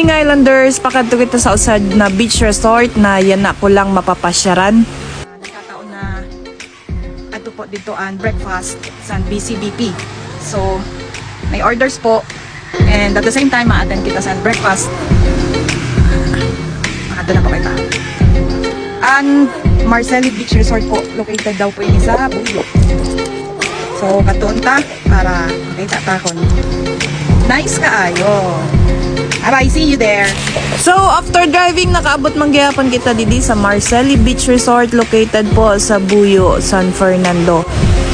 morning, Islanders. Pakadto kita sa usad na beach resort na yan na ko lang mapapasyaran. Nagkataon na ato po dito ang breakfast sa BCBP. So, may orders po. And at the same time, ma-attend kita sa breakfast. Makadto na po kita. Ang Marcelli Beach Resort po, located daw po ini sa Buyo. So, katunta para makita takon. Nice kaayo. Bye, see you there. So, after driving, nakaabot manggihapon kita didi sa Marcelli Beach Resort located po sa Buyo, San Fernando.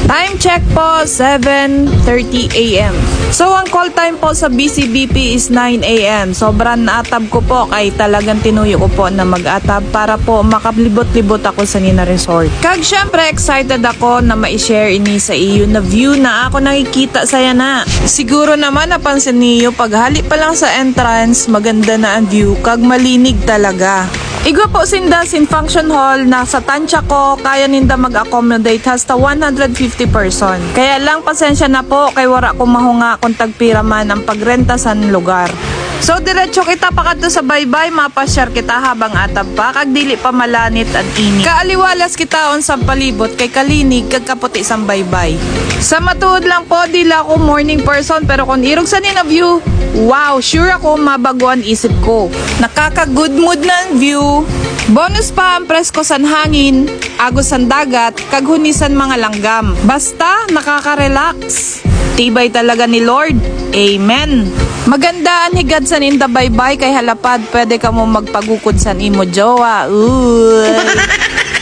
Time check po, 7:30 AM. So, ang call time po sa BCBP is 9 AM. Sobrang naatab ko po kay talagang tinuyo ko po na mag-atab para po makablibot-libot ako sa Nina Resort. Kag syempre, excited ako na ma-share ini sa iyo na view na ako nakikita saya na. Siguro naman napansin niyo, paghali pa lang sa entrance, maganda na ang view, kag malinig talaga. Igwa po sinda sin function hall na sa tansya ko, kaya ninda mag-accommodate hasta 150 person. Kaya lang pasensya na po kay wara ko mahunga kung tagpiraman ang pagrenta sa lugar. So diretso kita pakadto sa baybay, mapasyar kita habang atab pa kag dili pa malanit at init. Kaaliwalas kita on sa palibot kay kalinig kag kaputi sang baybay. Sa matuod lang po, dila ako morning person pero kung irog sa nina view, wow, sure ako mabaguan isip ko. Nakaka-good mood na ang view. Bonus pa ang presko san hangin, agos san dagat, kag hunisan mga langgam. Basta nakaka-relax. Tibay talaga ni Lord. Amen. Maganda ang higad san inda baybay kay halapad pwede ka mo magpagukod san imo jowa.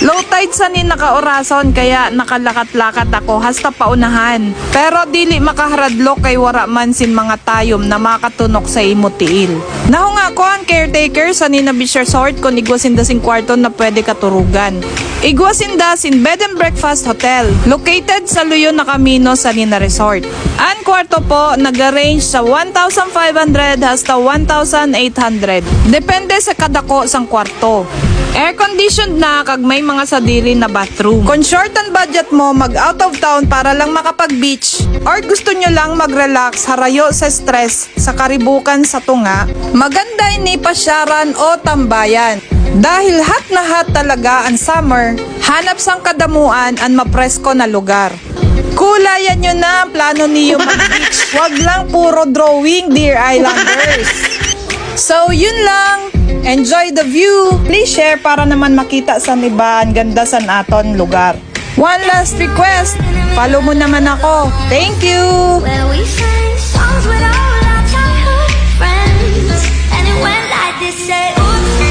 Low tide sa ni nakaorason kaya nakalakat-lakat ako hasta paunahan. Pero dili makaharadlok kay wara man sin mga tayom na makatunok sa imo tiil. Nahunga ko ang caretaker sa Nina Beach Resort kung igwasinda sing kwarto na pwede katurugan. Igwasinda sin bed and breakfast hotel located sa Luyo na Camino sa Nina Resort. Ang kwarto po nag-range sa 1,500 hasta 1,800. Depende sa kadako sang kwarto. Air-conditioned na kag may mga sadiri na bathroom. Kung short ang budget mo, mag out of town para lang makapag-beach or gusto nyo lang mag-relax, harayo sa stress sa karibukan sa tunga, maganda ini pasyaran o tambayan. Dahil hot na hot talaga ang summer, hanap sang kadamuan ang mapresko na lugar. Kulayan nyo na ang plano niyo mag-beach. Wag lang puro drawing, dear Islanders. So, yun lang. Enjoy the view. Please share para naman makita sa iba ang ganda sa aton lugar. One last request. Follow mo naman ako. Thank you. Where we sang songs with all our childhood friends, and it went like this, say, oops.